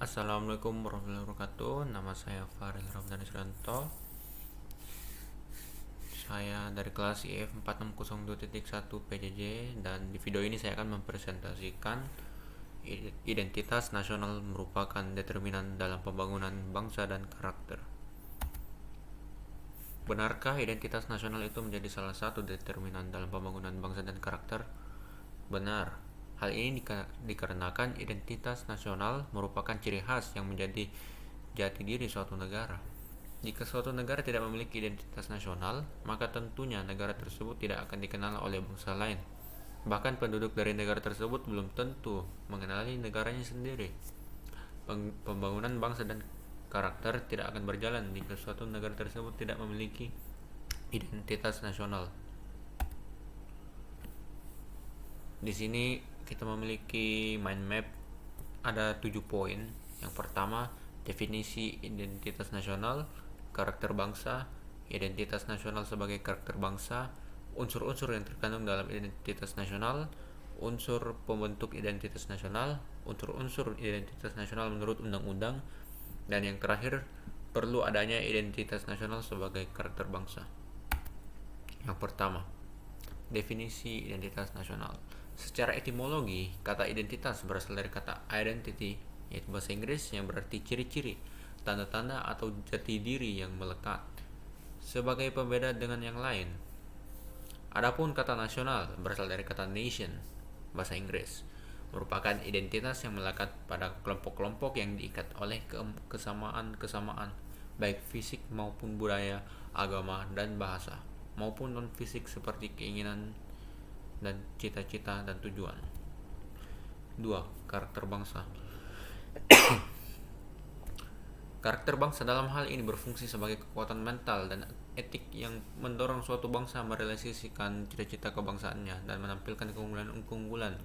Assalamualaikum warahmatullahi wabarakatuh. Nama saya Faril Ramdhani Suranto. Saya dari kelas IF 4602.1 PJJ, dan di video ini saya akan mempresentasikan identitas nasional merupakan determinan dalam pembangunan bangsa dan karakter. Benarkah identitas nasional itu menjadi salah satu determinan dalam pembangunan bangsa dan karakter? Benar. Hal ini dikarenakan identitas nasional merupakan ciri khas yang menjadi jati diri suatu negara. Jika suatu negara tidak memiliki identitas nasional, maka tentunya negara tersebut tidak akan dikenal oleh bangsa lain. Bahkan penduduk dari negara tersebut belum tentu mengenali negaranya sendiri. Pembangunan bangsa dan karakter tidak akan berjalan jika suatu negara tersebut tidak memiliki identitas nasional. Di sini kita memiliki mind map, ada 7 poin. Yang pertama, definisi identitas nasional, karakter bangsa, identitas nasional sebagai karakter bangsa, unsur-unsur yang terkandung dalam identitas nasional, unsur pembentuk identitas nasional, unsur-unsur identitas nasional menurut undang-undang, dan yang terakhir, perlu adanya identitas nasional sebagai karakter bangsa. Yang pertama, definisi identitas nasional. Secara etimologi, kata identitas berasal dari kata identity, yaitu bahasa Inggris, yang berarti ciri-ciri, tanda-tanda atau jati diri yang melekat sebagai pembeda dengan yang lain. Adapun kata nasional berasal dari kata nation, bahasa Inggris, merupakan identitas yang melekat pada kelompok-kelompok yang diikat oleh kesamaan-kesamaan, baik fisik maupun budaya, agama, dan bahasa, maupun non-fisik seperti keinginan dan cita-cita dan tujuan. 2. Karakter bangsa. Karakter bangsa dalam hal ini berfungsi sebagai kekuatan mental dan etik yang mendorong suatu bangsa merealisasikan cita-cita kebangsaannya dan menampilkan keunggulan-keunggulan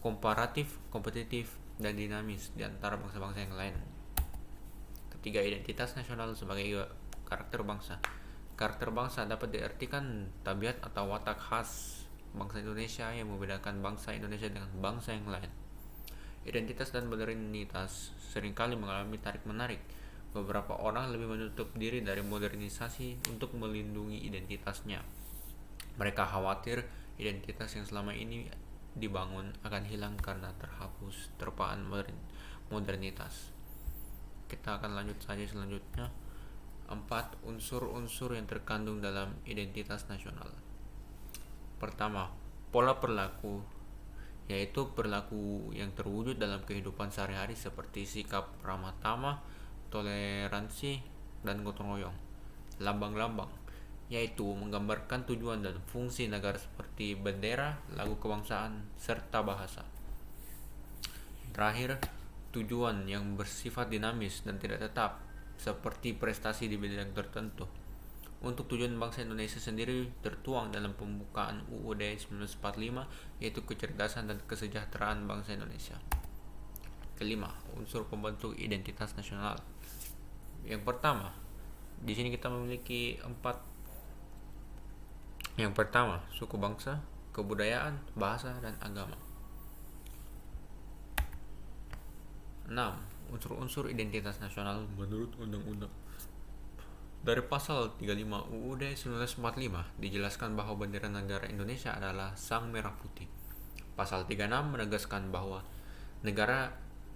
komparatif, kompetitif, dan dinamis di antara bangsa-bangsa yang lain. Ketiga, identitas nasional sebagai karakter bangsa. Karakter bangsa dapat diartikan tabiat atau watak khas bangsa Indonesia yang membedakan bangsa Indonesia dengan bangsa yang lain. Identitas dan modernitas seringkali mengalami tarik-menarik. Beberapa orang lebih menutup diri dari modernisasi untuk melindungi identitasnya. Mereka khawatir identitas yang selama ini dibangun akan hilang karena terhapus terpaan modernitas. Kita akan lanjut saja selanjutnya. 4. Unsur-unsur yang terkandung dalam identitas nasional. Pertama, pola perilaku, yaitu perilaku yang terwujud dalam kehidupan sehari-hari seperti sikap ramah tamah, toleransi, dan gotong royong. Lambang-lambang, yaitu menggambarkan tujuan dan fungsi negara seperti bendera, lagu kebangsaan, serta bahasa. Terakhir, tujuan yang bersifat dinamis dan tidak tetap, seperti prestasi di bidang tertentu. Untuk tujuan bangsa Indonesia sendiri tertuang dalam pembukaan UUD 1945, yaitu kecerdasan dan kesejahteraan bangsa Indonesia. Kelima, unsur pembentuk identitas nasional. Yang pertama, di sini kita memiliki 4. Yang pertama, suku bangsa, kebudayaan, bahasa, dan agama. 6. Unsur-unsur identitas nasional menurut undang-undang. Dari pasal 35 UUD 1945 dijelaskan bahwa bendera negara Indonesia adalah sang merah putih. Pasal 36 menegaskan bahwa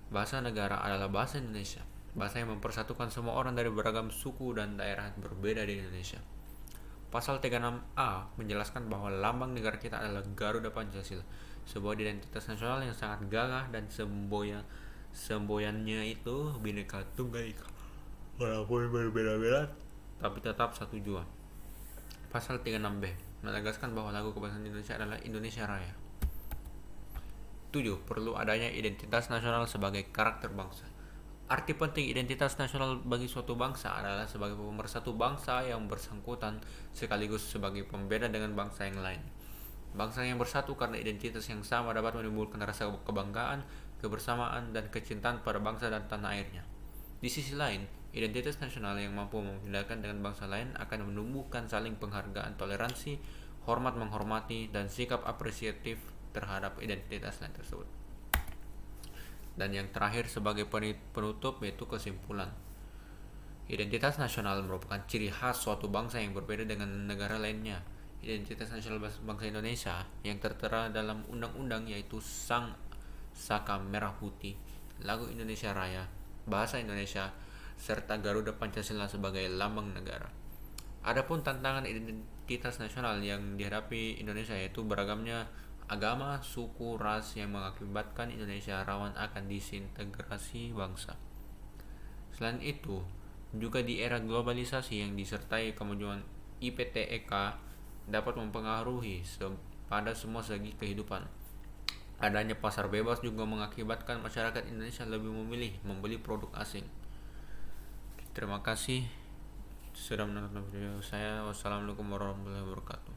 bahasa negara adalah bahasa Indonesia, bahasa yang mempersatukan semua orang dari beragam suku dan daerah berbeda di Indonesia. Pasal 36A menjelaskan bahwa lambang negara kita adalah Garuda Pancasila, sebuah identitas nasional yang sangat gagah dan semboyannya itu Bhinneka Tunggal Ika, walaupun berbeda-beda tapi tetap satu jua. Pasal 36B menegaskan bahwa lagu kebangsaan Indonesia adalah Indonesia Raya. 7. Perlu adanya identitas nasional sebagai karakter bangsa. Arti penting identitas nasional bagi suatu bangsa adalah sebagai pemersatu bangsa yang bersangkutan sekaligus sebagai pembeda dengan bangsa yang lain. Bangsa yang bersatu karena identitas yang sama dapat menimbulkan rasa kebanggaan, kebersamaan, dan kecintaan pada bangsa dan tanah airnya. Di sisi lain, identitas nasional yang mampu membedakan dengan bangsa lain akan menumbuhkan saling penghargaan, toleransi, hormat menghormati, dan sikap apresiatif terhadap identitas lain tersebut. Dan yang terakhir sebagai penutup yaitu kesimpulan. Identitas nasional merupakan ciri khas suatu bangsa yang berbeda dengan negara lainnya. Identitas nasional bangsa Indonesia yang tertera dalam undang-undang yaitu Sang Saka Merah Putih, lagu Indonesia Raya, bahasa Indonesia, serta Garuda Pancasila sebagai lambang negara. Adapun tantangan identitas nasional yang dihadapi Indonesia yaitu beragamnya agama, suku, ras yang mengakibatkan Indonesia rawan akan disintegrasi bangsa. Selain itu, juga di era globalisasi yang disertai kemajuan IPTEK dapat mempengaruhi pada semua segi kehidupan. Adanya pasar bebas juga mengakibatkan masyarakat Indonesia lebih memilih membeli produk asing. Terima kasih sudah menonton video saya. Wassalamualaikum warahmatullahi wabarakatuh.